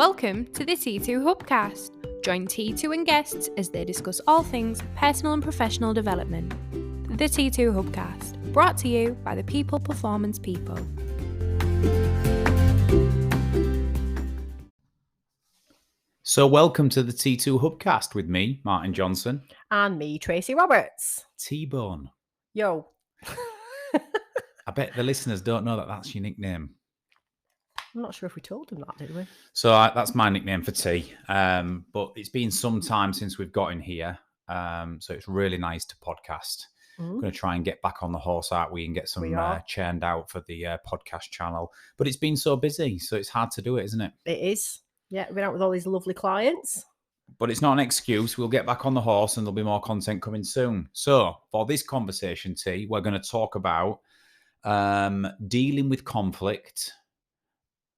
Welcome to the T2 Hubcast. Join T2 and guests as they discuss all things personal and professional development. The T2 Hubcast, brought to you by the People Performance People. So welcome to the T2 Hubcast with me, Martin Johnson. And me, Tracy Roberts. T-Bone. Yo. I bet the listeners don't know that that's your nickname. I'm not sure if we told them that, did we? So that's my nickname for T. But it's been some time since we've got in here. So it's really nice to podcast. I'm going to try and get back on the horse, aren't we, and get some churned out for the podcast channel. But it's been so busy, so it's hard to do it, isn't it? It is. Yeah, we've been out with all these lovely clients. But it's not an excuse. We'll get back on the horse and there'll be more content coming soon. So for this conversation, T, we're going to talk about dealing with conflict,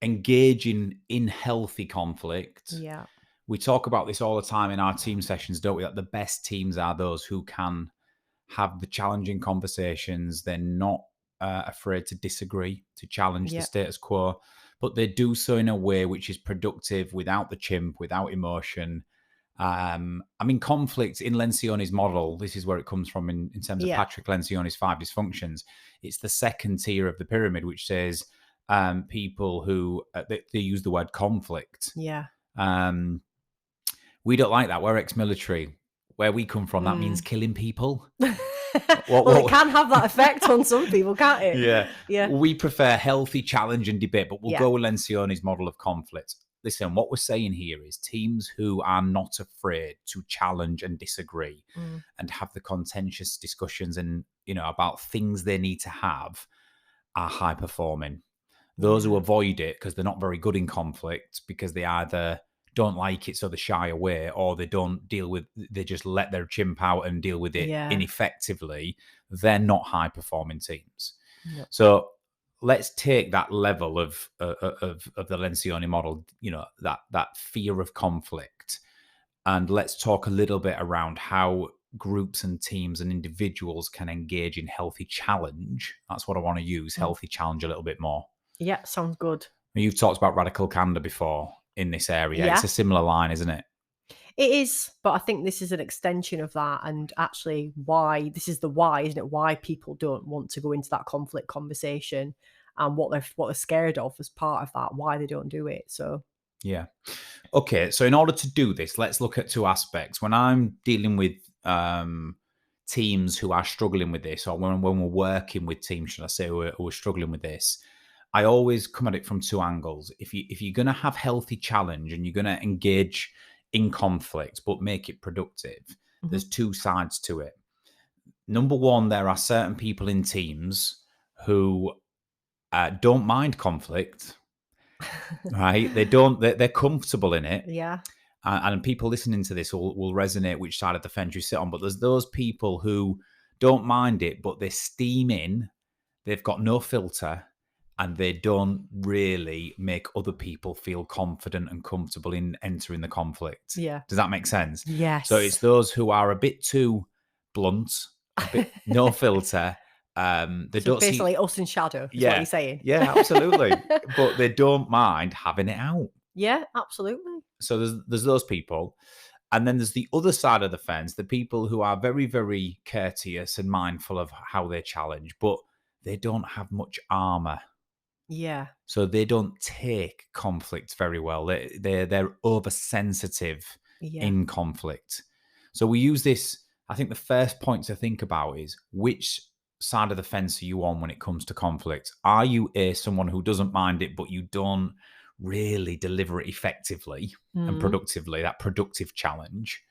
engaging in healthy conflict. Yeah. We talk about this all the time in our team sessions, don't we? That the best teams are those who can have the challenging conversations. They're not afraid to disagree, to challenge the status quo, but they do so in a way which is productive, without the chimp, without emotion. Conflict in Lencioni's model, this is where it comes from in terms of Patrick Lencioni's 5 dysfunctions. It's the second tier of the pyramid, which says people who they use the word conflict. Yeah. We don't like that. We're ex-military. Where we come from, that means killing people. It can have that effect on some people, can't it? Yeah. We prefer healthy challenge and debate, but we'll go with Lencioni's model of conflict. Listen, what we're saying here is teams who are not afraid to challenge and disagree and have the contentious discussions and, about things they need to have are high performing. Those who avoid it because they're not very good in conflict, because they either don't like it so they shy away, or they don't deal with, they just let their chimp out and deal with it ineffectively, they're not high performing teams. Yep. So let's take that level of the Lencioni model, that fear of conflict, and let's talk a little bit around how groups and teams and individuals can engage in healthy challenge. That's what I want to use, healthy challenge, a little bit more. Yeah, sounds good. You've talked about radical candor before in this area. It's a similar line, isn't it? It is, but I think this is an extension of that, and actually why, this is the why, isn't it? Why people don't want to go into that conflict conversation and what they're scared of as part of that, why they don't do it. So yeah. Okay, so in order to do this, let's look at 2 aspects. When I'm dealing with teams who are struggling with this, or when we're working with teams, should I say, who are struggling with this, I always come at it from 2 angles. If you're going to have healthy challenge and you're going to engage in conflict but make it productive, there's 2 sides to it. Number one, there are certain people in teams who don't mind conflict, right? They're comfortable in it. Yeah. And people listening to this will resonate which side of the fence you sit on. But there's those people who don't mind it, but they steam in. They've got no filter, and they don't really make other people feel confident and comfortable in entering the conflict. Yeah. Does that make sense? Yes. So it's those who are a bit too blunt, a bit no filter. They don't basically us in shadow, is what you're saying. Yeah, absolutely. But they don't mind having it out. Yeah, absolutely. So there's those people. And then there's the other side of the fence, the people who are very, very courteous and mindful of how they challenge, but they don't have much armor. Yeah. So they don't take conflict very well. They're oversensitive in conflict. So we use this. I think the first point to think about is, which side of the fence are you on when it comes to conflict? Are you someone who doesn't mind it, but you don't really deliver it effectively and productively, that productive challenge?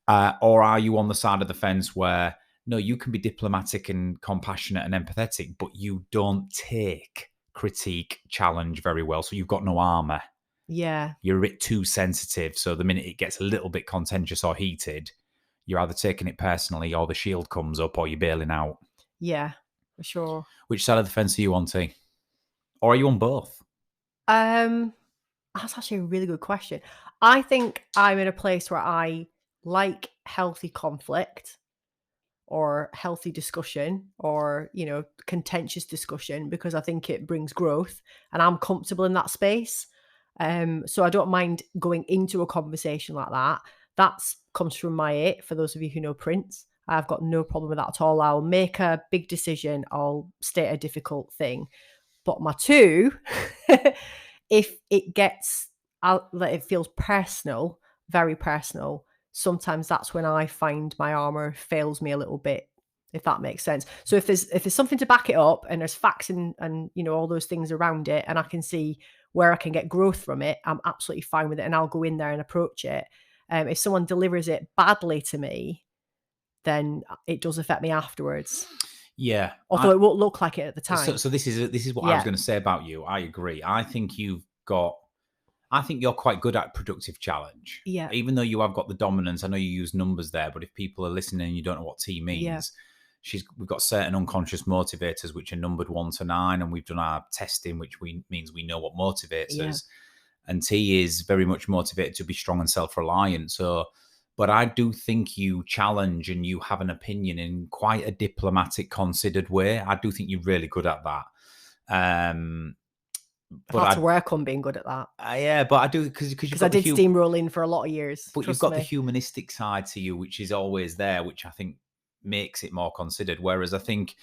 Or are you on the side of the fence where, no, you can be diplomatic and compassionate and empathetic, but you don't take critique, challenge very well, so you've got no armor. Yeah. You're a bit too sensitive, so the minute it gets a little bit contentious or heated, you're either taking it personally, or the shield comes up, or you're bailing out. Yeah, for sure. Which side of the fence are you on, T? Or are you on both? That's actually a really good question. I think I'm in a place where I like healthy conflict, or healthy discussion, or, contentious discussion, because I think it brings growth and I'm comfortable in that space. So I don't mind going into a conversation like that. That comes from my it, for those of you who know Prince. I've got no problem with that at all. I'll make a big decision. I'll state a difficult thing. But my two, if it gets out, that it feels personal, very personal, sometimes that's when I find my armor fails me a little bit, if that makes sense. So if there's something to back it up and there's facts and all those things around it, and I can see where I can get growth from it, I'm absolutely fine with it, and I'll go in there and approach it. If someone delivers it badly to me, then it does affect me afterwards. Yeah. Although it won't look like it at the time. So this is what I was going to say about you. I agree. I think you're quite good at productive challenge. Yeah. Even though you have got the dominance, I know you use numbers there, but if people are listening and you don't know what T means, we've got certain unconscious motivators which are numbered 1 to 9, and we've done our testing, which means we know what motivates us. And T is very much motivated to be strong and self-reliant. But I do think you challenge and you have an opinion in quite a diplomatic, considered way. I do think you're really good at that. I've had to work on being good at that. Yeah, but I do because I did steamrolling for a lot of years. But you've got the humanistic side to you, which is always there, which I think makes it more considered. Whereas I think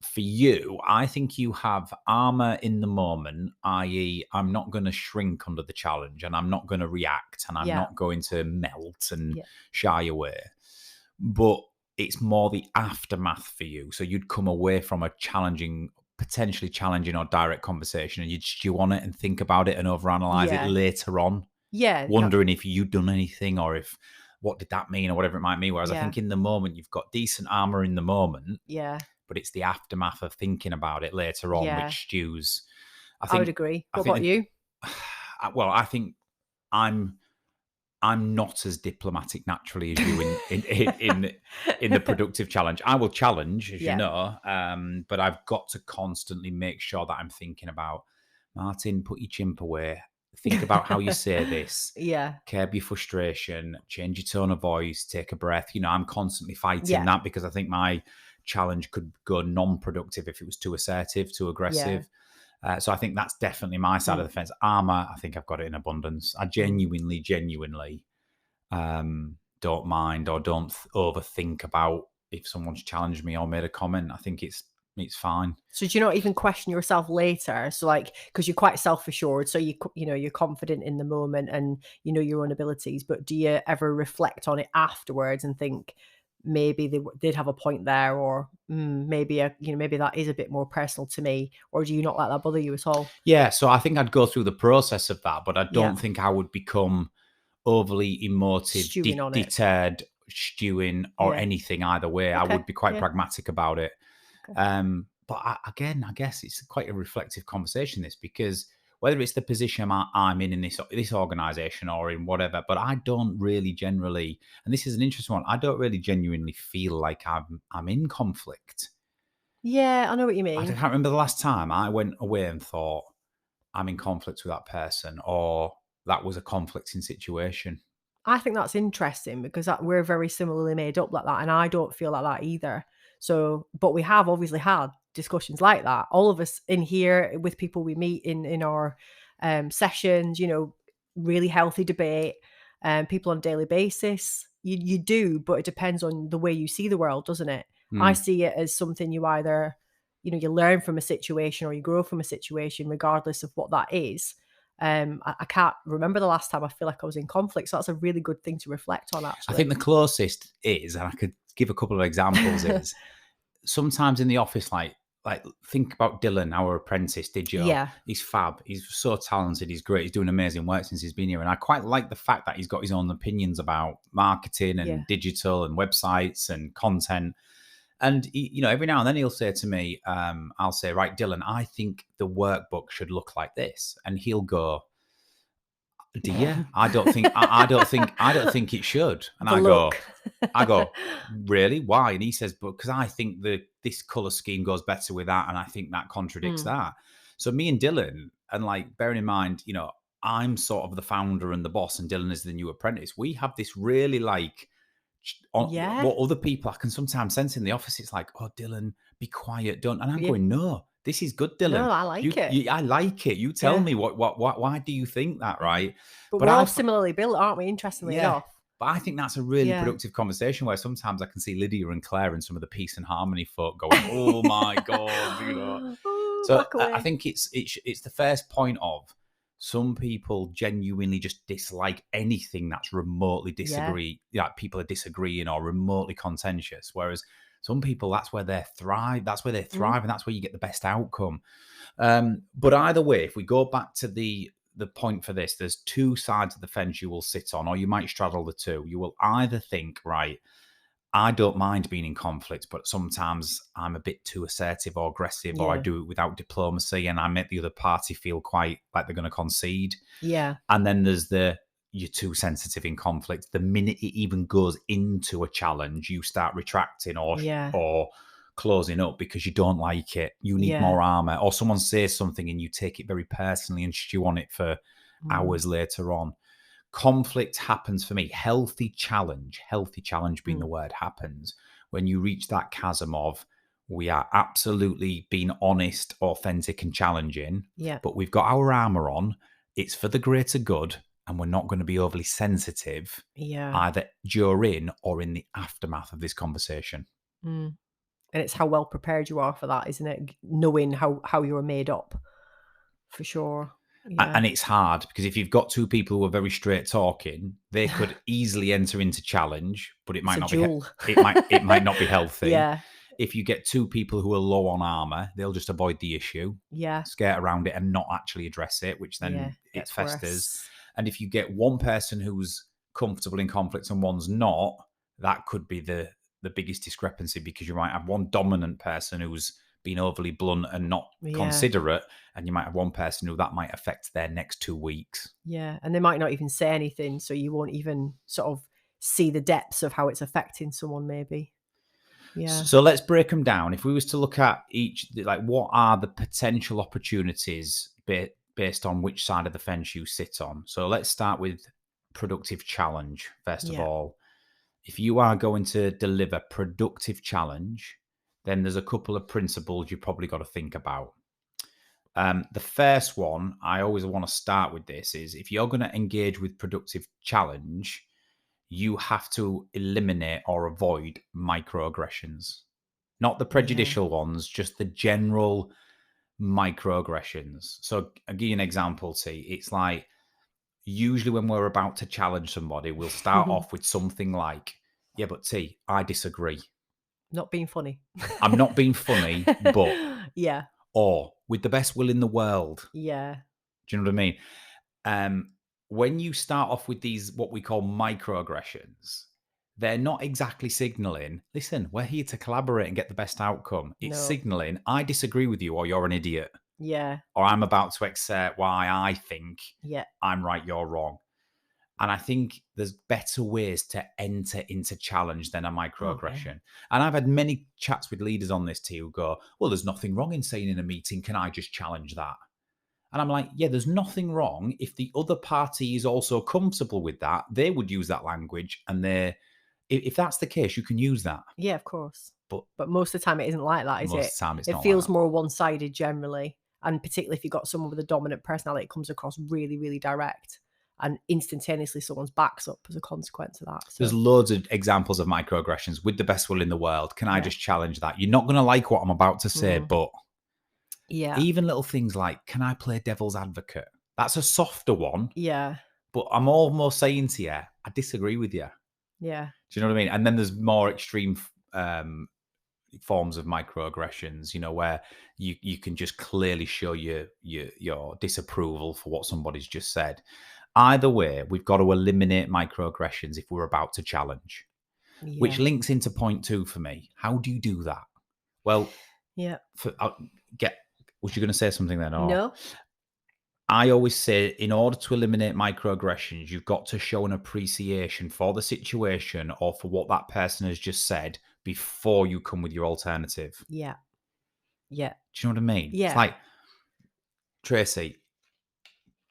for you, I think you have armor in the moment, i.e., I'm not going to shrink under the challenge, and I'm not going to react, and I'm not going to melt and shy away. But it's more the aftermath for you. So you'd come away from a potentially challenging or direct conversation, and you'd stew on it and think about it and overanalyze it later on. Yeah. Wondering if you'd done anything or if what did that mean or whatever it might mean. Whereas I think in the moment, you've got decent armor in the moment. Yeah. But it's the aftermath of thinking about it later on which stews. I would agree. What about you? Well, I think I'm not as diplomatic naturally as you in the productive challenge. I will challenge, as you know, but I've got to constantly make sure that I'm thinking about, Martin, put your chimp away. Think about how you say this. Curb your frustration, change your tone of voice, take a breath. I'm constantly fighting that because I think my challenge could go non-productive if it was too assertive, too aggressive. So I think that's definitely my side of the fence. Armor, I think I've got it in abundance. I genuinely don't mind or don't overthink about if someone's challenged me or made a comment. I think it's fine. So do you not even question yourself later? So because you're quite self-assured, so you're confident in the moment and you know your own abilities, but do you ever reflect on it afterwards and think, maybe they did have a point there, or maybe that is a bit more personal to me, or do you not let that bother you at all? Yeah, so I think I'd go through the process of that, but I don't think I would become overly emotive, deterred, stewing, or anything either way. I would be quite pragmatic about it. But I guess it's quite a reflective conversation, this, because whether it's the position I'm in this organization or in whatever, but I don't really generally, and this is an interesting one, I don't really genuinely feel like I'm in conflict. Yeah, I know what you mean. I can't remember the last time I went away and thought I'm in conflict with that person, or that was a conflicting situation. I think that's interesting because we're very similarly made up like that, and I don't feel like that either. So, but we have obviously had discussions like that. All of us in here with people we meet in our sessions, really healthy debate, people on a daily basis. You do, but it depends on the way you see the world, doesn't it? I see it as something you either, you learn from a situation or you grow from a situation, regardless of what that is. I can't remember the last time I feel like I was in conflict, so that's a really good thing to reflect on, actually. I think the closest is, and I could give a couple of examples, is sometimes in the office, like think about Dylan, our apprentice, he's fab, he's so talented, he's great, he's doing amazing work since he's been here, and I quite like the fact that he's got his own opinions about marketing and digital and websites and content. And every now and then he'll say to me, I'll say, right, Dylan, I think the workbook should look like this. And he'll go, do you? I don't think it should. And I go, really? Why? And he says, because I think this color scheme goes better with that. And I think that contradicts that. So me and Dylan, and bearing in mind, I'm sort of the founder and the boss, and Dylan is the new apprentice. We have this really what other people I can sometimes sense in the office. It's like, oh, Dylan, be quiet, don't. And I'm going, no, This is good, Dylan. No, I like it. I like it. You tell me why do you think that, right? But we're all similarly built, aren't we? Interestingly enough. But I think that's a really productive conversation where sometimes I can see Lydia and Claire and some of the peace and harmony folk going, "Oh my God," you know. So I think it's the first point of some people genuinely just dislike anything that's remotely people are disagreeing or remotely contentious, whereas some people, that's where they thrive. That's where they thrive, and that's where you get the best outcome. But either way, if we go back to the point for this, there's two sides of the fence you will sit on, or you might straddle the two. You will either think, right, I don't mind being in conflict, but sometimes I'm a bit too assertive or aggressive, or I do it without diplomacy, and I make the other party feel quite like they're going to concede. Yeah. And then there's you're too sensitive in conflict. The minute it even goes into a challenge, you start retracting or closing up because you don't like it. You need more armor, or someone says something and you take it very personally and stew on it for hours later on. Conflict happens for me. Healthy challenge being the word, happens when you reach that chasm of, we are absolutely being honest, authentic and challenging, but we've got our armor on. It's for the greater good. And we're not going to be overly sensitive either during or in the aftermath of this conversation. And it's how well prepared you are for that, isn't it? Knowing how you are made up, for sure. Yeah. And it's hard because if you've got two people who are very straight talking, they could easily enter into challenge, but it might not be it might not be healthy. Yeah. If you get two people who are low on armor, they'll just avoid the issue, skirt around it and not actually address it, which then it festers. Worse. And if you get one person who's comfortable in conflict and one's not, that could be the biggest discrepancy, because you might have one dominant person who's been overly blunt and not considerate, and you might have one person who that might affect their next 2 weeks. Yeah, and they might not even say anything, so you won't even sort of see the depths of how it's affecting someone, maybe. Yeah. So let's break them down. If we was to look at each, like, what are the potential opportunities based on which side of the fence you sit on? So let's start with productive challenge, first of all. If you are going to deliver productive challenge, then there's a couple of principles you probably got to think about. The first one, I always want to start with this, is if you're going to engage with productive challenge, you have to eliminate or avoid microaggressions. Not the prejudicial ones, just the general microaggressions. So I'll give you an example, T. It's like, usually when we're about to challenge somebody, we'll start off with something like, yeah, but T, I disagree. Not being funny. I'm not being funny, but... Yeah. Or, with the best will in the world. Yeah. Do you know what I mean? When you start off with these, what we call microaggressions, they're not exactly signaling, listen, we're here to collaborate and get the best outcome. It's signaling, I disagree with you, or you're an idiot. Yeah. Or I'm about to exert why I think I'm right, you're wrong. And I think there's better ways to enter into challenge than a microaggression. Okay. And I've had many chats with leaders on this too who go, well, there's nothing wrong in saying in a meeting, can I just challenge that? And I'm like, yeah, there's nothing wrong. If the other party is also comfortable with that, they would use that language. And if that's the case, you can use that. Yeah, of course. But most of the time it isn't like that, is it? Most of the time it's not. It feels more one-sided generally. And particularly if you've got someone with a dominant personality, it comes across really, really direct. And instantaneously someone's backs up as a consequence of that. So. There's loads of examples of microaggressions with the best will in the world. Can I just challenge that? You're not going to like what I'm about to say, but even little things like, can I play devil's advocate? That's a softer one. Yeah. But I'm almost saying to you, I disagree with you. Yeah. Do you know what I mean? And then there's more extreme forms of microaggressions, you know, where you can just clearly show your disapproval for what somebody's just said. Either way, we've got to eliminate microaggressions if we're about to challenge, which links into point 2 for me. How do you do that? Well, was you going to say something then? Or? No. I always say, in order to eliminate microaggressions, you've got to show an appreciation for the situation or for what that person has just said before you come with your alternative. Yeah. Yeah. Do you know what I mean? Yeah. It's like, Tracy,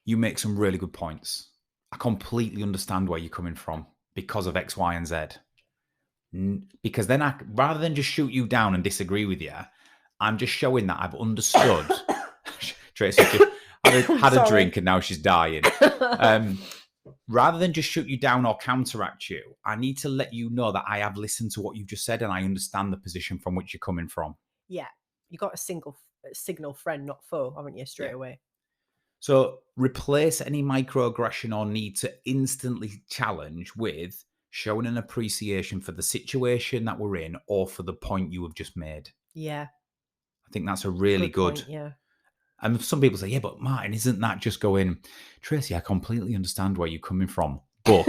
you make some really good points. I completely understand where you're coming from because of X, Y, and Z. Because then rather than just shoot you down and disagree with you, I'm just showing that I've understood. Tracy just had a drink and now she's dying. Rather than just shoot you down or counteract you, I need to let you know that I have listened to what you've just said and I understand the position from which you're coming from. Yeah. You got a signal friend, not foe, haven't you, straight away? So replace any microaggression or need to instantly challenge with showing an appreciation for the situation that we're in or for the point you have just made. Yeah. I think that's a really good point, yeah. And some people say, yeah, but Martin, isn't that just going, Tracy, I completely understand where you're coming from, but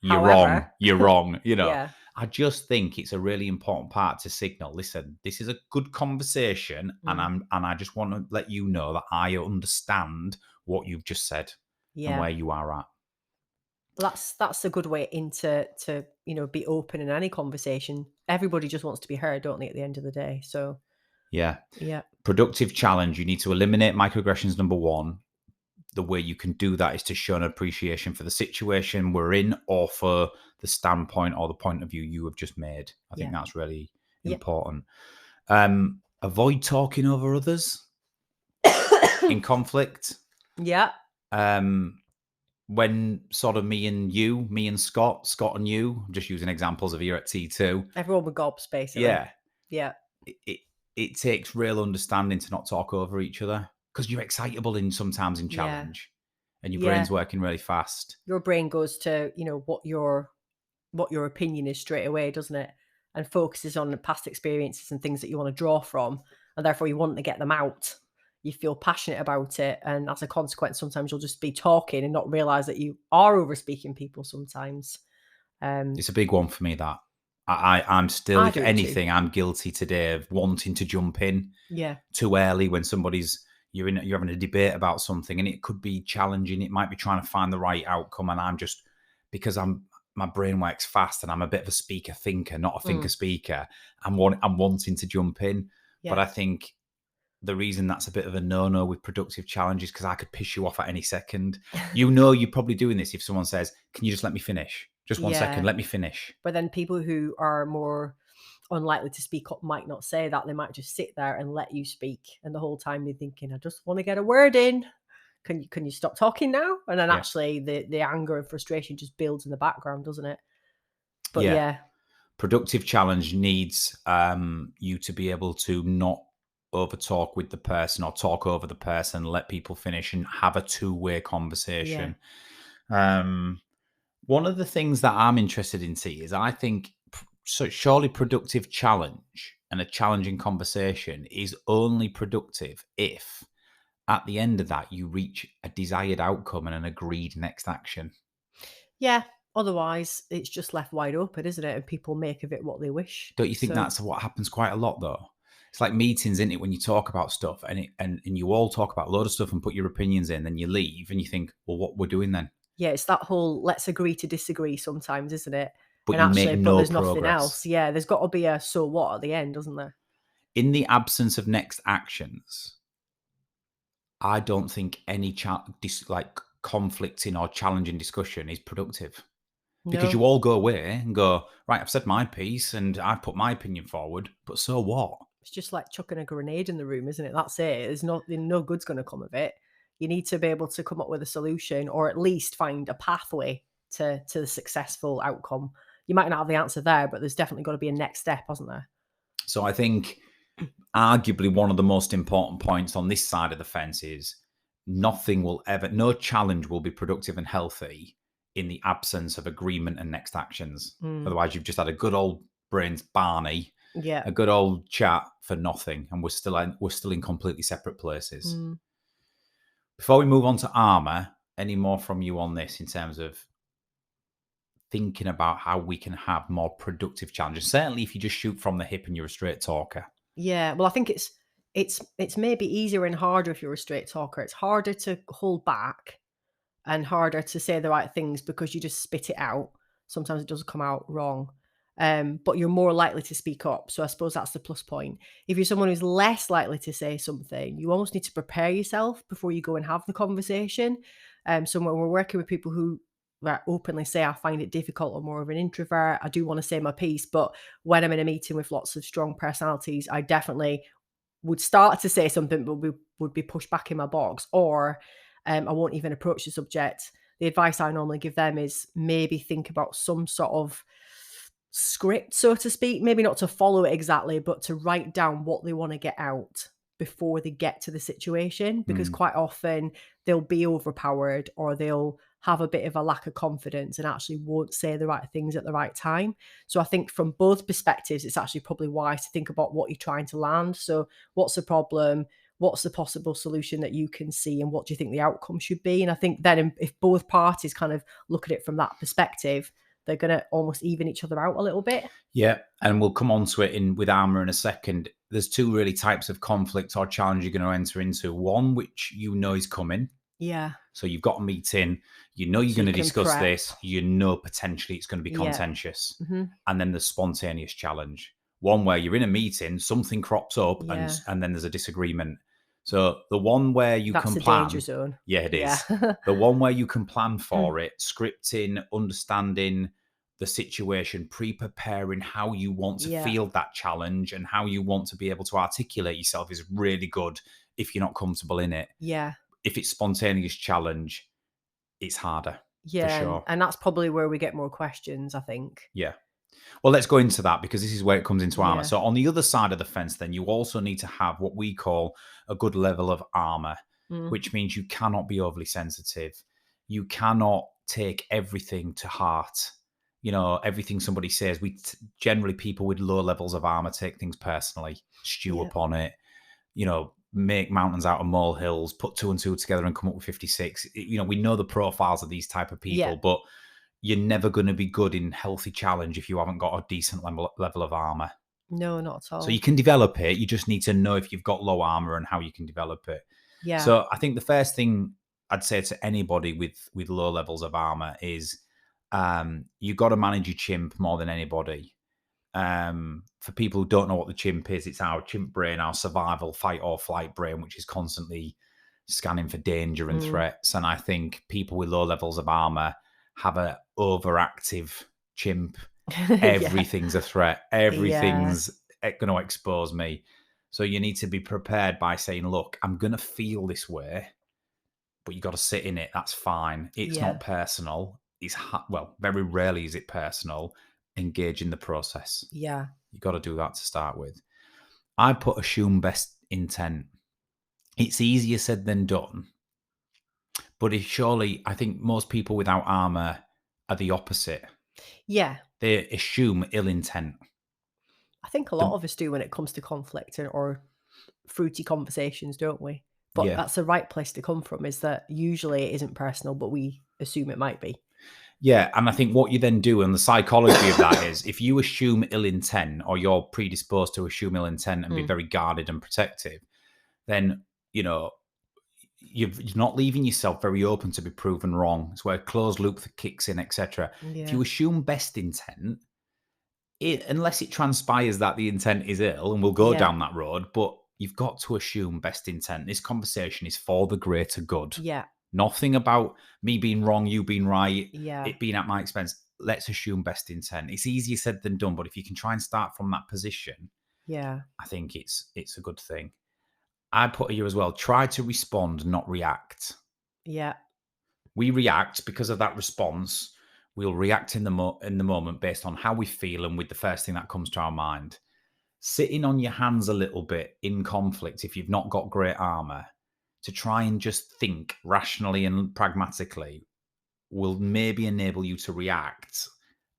you're wrong. You know, Yeah. I just think it's a really important part to signal, listen, this is a good conversation. And I just want to let you know that I understand what you've just said and where you are at. That's a good way to be open in any conversation. Everybody just wants to be heard, don't they, at the end of the day? So yeah. Yeah. Productive challenge. You need to eliminate microaggressions, number one. The way you can do that is to show an appreciation for the situation we're in or for the standpoint or the point of view you have just made. I think that's really important. Avoid talking over others in conflict. Yeah. When sort of me and Scott and you, I'm just using examples of here at T2. Everyone with gobs, basically. Yeah. Yeah. It takes real understanding to not talk over each other because you're excitable sometimes in challenge and your brain's working really fast. Your brain goes to, what your opinion is straight away, doesn't it? And focuses on the past experiences and things that you want to draw from. And therefore you want to get them out. You feel passionate about it. And as a consequence, sometimes you'll just be talking and not realize that you are over speaking people sometimes. It's a big one for me, that. I'm still, if anything, I'm guilty today of wanting to jump in too early when you're having a debate about something and it could be challenging. It might be trying to find the right outcome. And I'm just, because my brain works fast and I'm a bit of a speaker thinker, not a thinker speaker. I'm wanting to jump in. But I think the reason that's a bit of a no-no with productive challenges because I could piss you off at any second. You're probably doing this if someone says, can you just let me finish? Just 1 second, let me finish. But then people who are more unlikely to speak up might not say that. They might just sit there and let you speak. And the whole time they're thinking, I just want to get a word in. Can you stop talking now? And then actually the anger and frustration just builds in the background, doesn't it? But productive challenge needs you to be able to not over talk with the person or talk over the person, let people finish and have a two-way conversation. One of the things that I'm interested in, is I think surely productive challenge and a challenging conversation is only productive if at the end of that you reach a desired outcome and an agreed next action. Yeah. Otherwise, it's just left wide open, isn't it? And people make of it what they wish. Don't you think that's what happens quite a lot, though? It's like meetings, isn't it? When you talk about stuff and you all talk about a load of stuff and put your opinions in, then you leave and you think, well, what we're doing then? Yeah, it's that whole let's agree to disagree sometimes, isn't it? But there's nothing else. Yeah, there's got to be a so what at the end, doesn't there? In the absence of next actions, I don't think any conflicting or challenging discussion is productive. Because you all go away and go, right, I've said my piece and I've put my opinion forward, but so what? It's just like chucking a grenade in the room, isn't it? That's it. There's no good's going to come of it. You need to be able to come up with a solution or at least find a pathway to the successful outcome. You might not have the answer there, but there's definitely got to be a next step, hasn't there? So I think arguably one of the most important points on this side of the fence is no challenge will be productive and healthy in the absence of agreement and next actions. Otherwise, you've just had a good old brains Barney, a good old chat for nothing, and we're still in completely separate places. Before we move on to Armour, any more from you on this in terms of thinking about how we can have more productive challenges? Certainly, if you just shoot from the hip and you're a straight talker. Yeah, well, I think it's maybe easier and harder if you're a straight talker. It's harder to hold back and harder to say the right things because you just spit it out. Sometimes it doesn't come out wrong. But you're more likely to speak up. So I suppose that's the plus point. If you're someone who's less likely to say something, you almost need to prepare yourself before you go and have the conversation. So when we're working with people who openly say I find it difficult. I'm more of an introvert. I do want to say my piece, but when I'm in a meeting with lots of strong personalities, I definitely would start to say something, but would be pushed back in my box, or I won't even approach the subject. The advice I normally give them is maybe think about some sort of script, so to speak, maybe not to follow it exactly, but to write down what they want to get out before they get to the situation, because quite often they'll be overpowered or they'll have a bit of a lack of confidence and actually won't say the right things at the right time. So I think from both perspectives, it's actually probably wise to think about what you're trying to land. So what's the problem? What's the possible solution that you can see, and what do you think the outcome should be? And I think then if both parties kind of look at it from that perspective, they're going to almost even each other out a little bit. Yeah, and we'll come on to it with Armour in a second. There's two really types of conflict or challenge you're going to enter into. One, which you know is coming. Yeah. So you've got a meeting, you know you're going to discuss prep. this, you know potentially it's going to be contentious. And then the spontaneous challenge. One where you're in a meeting, something crops up, and then there's a disagreement. So the one where you can plan. That's a danger zone. Yeah, it is. The one where you can plan for it, scripting, understanding the situation, pre-preparing how you want to field that challenge and how you want to be able to articulate yourself is really good if you're not comfortable in it. Yeah. If it's spontaneous challenge, it's harder. Yeah. For sure. And that's probably where we get more questions, I think. Yeah. Well, let's go into that because this is where it comes into armour. So on the other side of the fence, then you also need to have what we call a good level of armour, which means you cannot be overly sensitive. You cannot take everything to heart. You know, everything somebody says, generally people with low levels of armour take things personally, stew upon it, you know, make mountains out of molehills, put 2 and 2 together and come up with 56. You know, we know the profiles of these type of people, but you're never going to be good in healthy challenge if you haven't got a decent level of armour. No, not at all. So you can develop it. You just need to know if you've got low armour and how you can develop it. Yeah. So I think the first thing I'd say to anybody with low levels of armour is you got to manage your chimp more than anybody. For people who don't know what the chimp is, it's our chimp brain, our survival, fight or flight brain, which is constantly scanning for danger and threats. And I think people with low levels of armour have an overactive chimp. Everything's a threat. Everything's going to expose me. So you need to be prepared by saying, look, I'm going to feel this way, but you got to sit in it. That's fine. It's not personal. It's very rarely is it personal. Engage in the process. Yeah. You got to do that to start with. I put assume best intent. It's easier said than done. But I think most people without armour are the opposite. Yeah. They assume ill intent. I think a lot of us do when it comes to conflict or fruity conversations, don't we? But that's the right place to come from, is that usually it isn't personal, but we assume it might be. Yeah, and I think what you then do, and the psychology of that is, if you assume ill intent, or you're predisposed to assume ill intent and be very guarded and protective, then, you know, you're not leaving yourself very open to be proven wrong. It's where a closed loop kicks in, etc. Yeah. If you assume best intent, unless it transpires that the intent is ill, and we'll go down that road, but you've got to assume best intent. This conversation is for the greater good. Yeah. Nothing about me being wrong, you being right, Yeah. it being at my expense. Let's assume best intent. It's easier said than done, but if you can try and start from that position, I think it's a good thing. I put here as well, try to respond, not react. Yeah. We react because of that response. We'll react in the moment based on how we feel and with the first thing that comes to our mind. Sitting on your hands a little bit in conflict, if you've not got great armour, to try and just think rationally and pragmatically will maybe enable you to react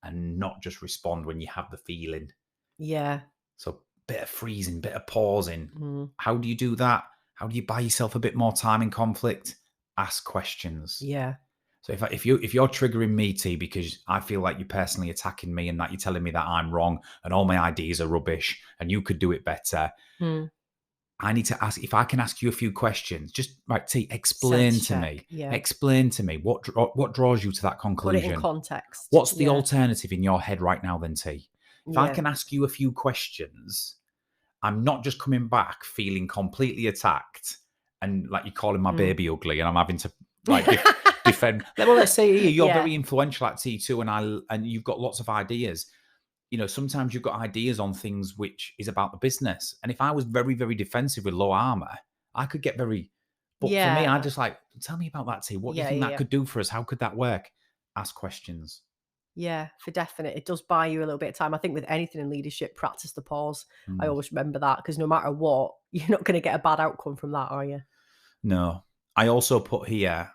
and not just respond when you have the feeling. Yeah. So bit of freezing, bit of pausing. How do you do that? How do you buy yourself a bit more time in conflict? Ask questions. Yeah. So if you're triggering me, T, because I feel like you're personally attacking me and that you're telling me that I'm wrong and all my ideas are rubbish and you could do it better, I need to ask, if I can ask you a few questions, just right, T, explain to me. Yeah. Explain to me what draws you to that conclusion. Put it in context. What's the alternative in your head right now then, T? If I can ask you a few questions, I'm not just coming back feeling completely attacked and like you're calling my baby ugly and I'm having to like defend. Well, let's say here, you're Yeah. very influential at T2 and you've got lots of ideas. Sometimes you've got ideas on things which is about the business. And if I was very, very defensive with low armor, I could get very, but for me, I just like, tell me about that, T. What do you think that could do for us? How could that work? Ask questions. Yeah, for definite. It does buy you a little bit of time. I think with anything in leadership, practice the pause. I always remember that, because no matter what, you're not going to get a bad outcome from that, are you? No. I also put here,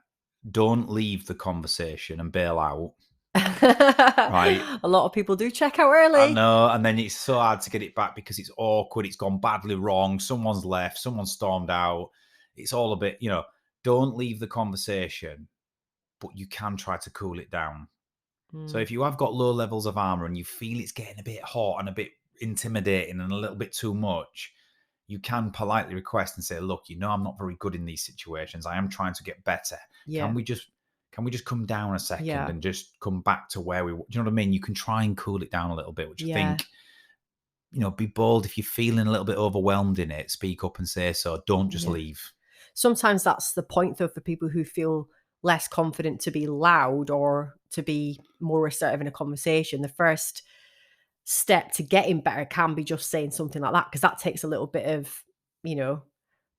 don't leave the conversation and bail out. Right. A lot of people do check out early. I know, and then it's so hard to get it back because it's awkward. It's gone badly wrong. Someone's left. Someone stormed out. It's all a bit, don't leave the conversation, but you can try to cool it down. So if you have got low levels of armor and you feel it's getting a bit hot and a bit intimidating and a little bit too much, you can politely request and say, look, I'm not very good in these situations. I am trying to get better. Yeah. Can we just come down a second and just come back to where we, do you know what I mean? You can try and cool it down a little bit, which I think, be bold. If you're feeling a little bit overwhelmed in it, speak up and say so. Don't just leave. Sometimes that's the point, though, for people who feel less confident to be loud or to be more assertive in a conversation. The first step to getting better can be just saying something like that, because that takes a little bit of,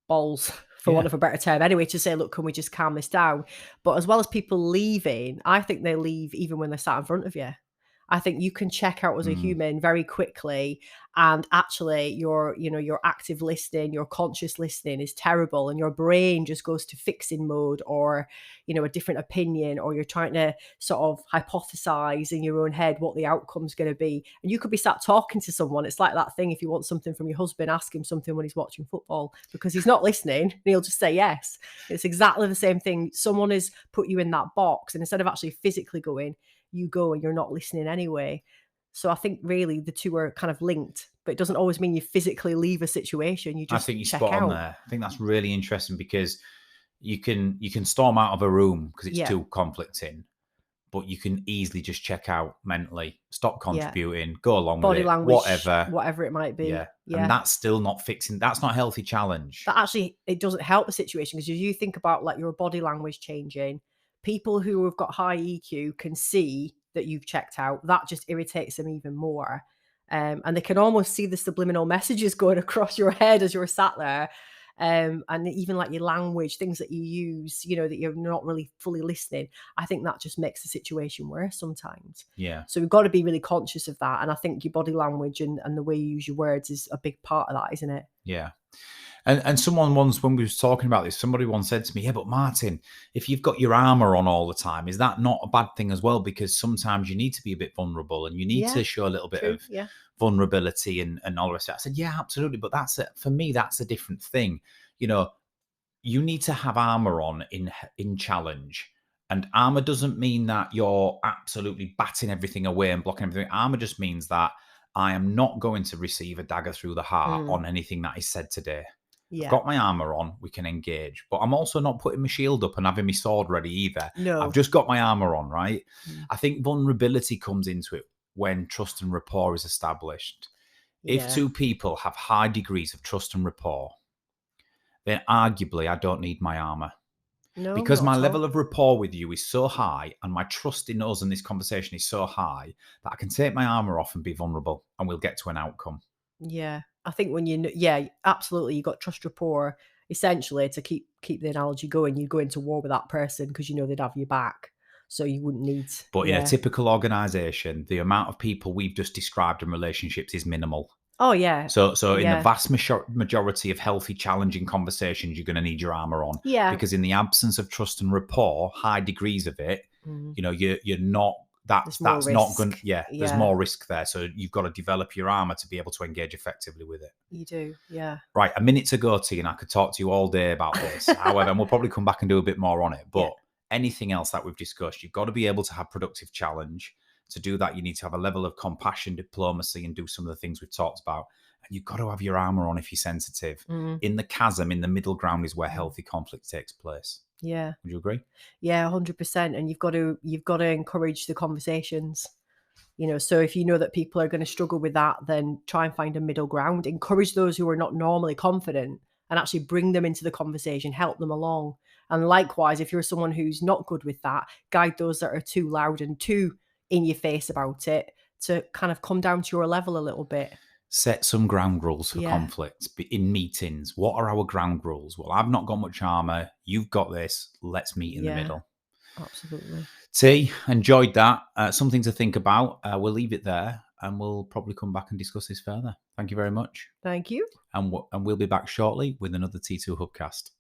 balls, for want of a better term, anyway, to say, look, can we just calm this down? But as well as people leaving, I think they leave even when they're sat in front of you. I think you can check out as a human very quickly, and actually your active listening, your conscious listening is terrible, and your brain just goes to fixing mode, or a different opinion, or you're trying to sort of hypothesize in your own head what the outcome's going to be. And you could be sat talking to someone. It's like that thing, if you want something from your husband, ask him something when he's watching football, because he's not listening and he'll just say yes. It's exactly the same thing. Someone has put you in that box, and instead of actually physically going, you go and you're not listening anyway. So I think really the two are kind of linked, but it doesn't always mean you physically leave a situation. You just, I think you check spot out. on there. I think that's really interesting, because you can storm out of a room because it's too conflicting, but you can easily just check out mentally, stop contributing, go along Body with it, language, whatever it might be. Yeah. And that's still not fixing. That's not a healthy challenge. That actually, it doesn't help the situation, because you think about like your body language changing. People who have got high EQ can see that you've checked out. That just irritates them even more. And they can almost see the subliminal messages going across your head as you're sat there. And even like your language, things that you use, that you're not really fully listening. I think that just makes the situation worse sometimes. Yeah. So we've got to be really conscious of that. And I think your body language and the way you use your words is a big part of that, isn't it? Yeah. And someone once, when we was talking about this, somebody once said to me, yeah, but Martin, if you've got your armor on all the time, is that not a bad thing as well? Because sometimes you need to be a bit vulnerable and you need to show a little bit of vulnerability and all the rest of it. I said, yeah, absolutely. But for me, that's a different thing. You need to have armor on in challenge. And armor doesn't mean that you're absolutely batting everything away and blocking everything. Armor just means that I am not going to receive a dagger through the heart on anything that is said today. I've got my armor on, we can engage. But I'm also not putting my shield up and having my sword ready either. No. I've just got my armor on, right? I think vulnerability comes into it when trust and rapport is established. If two people have high degrees of trust and rapport, then arguably I don't need my armor. No, because my level of rapport with you is so high and my trust in us and this conversation is so high that I can take my armor off and be vulnerable and we'll get to an outcome. Yeah. I think when absolutely, you got trust rapport, essentially, to keep the analogy going, you go into war with that person because they'd have your back. So you wouldn't need. But in a typical organization, the amount of people we've just described in relationships is minimal. Oh, yeah. So in the vast majority of healthy, challenging conversations, you're going to need your armor on. Yeah. Because in the absence of trust and rapport, high degrees of it, you're not. That's not going. Yeah, there's more risk there. So you've got to develop your armor to be able to engage effectively with it. You do, yeah. Right, a minute to go, T, and I could talk to you all day about this. However, and we'll probably come back and do a bit more on it. But anything else that we've discussed, you've got to be able to have productive challenge. To do that, you need to have a level of compassion, diplomacy, and do some of the things we've talked about. And you've got to have your armor on if you're sensitive. In the chasm, in the middle ground is where healthy conflict takes place. Yeah. Would you agree? Yeah, 100%. And you've got to encourage the conversations. So if you know that people are going to struggle with that, then try and find a middle ground. Encourage those who are not normally confident and actually bring them into the conversation, help them along. And likewise, if you're someone who's not good with that, guide those that are too loud and too in your face about it to kind of come down to your level a little bit. Set some ground rules for conflict in meetings. What are our ground rules? Well, I've not got much armor. You've got this. Let's meet in the middle. Absolutely. T, enjoyed that. Something to think about. We'll leave it there and we'll probably come back and discuss this further. Thank you very much. Thank you. And we'll be back shortly with another T2 Hubcast.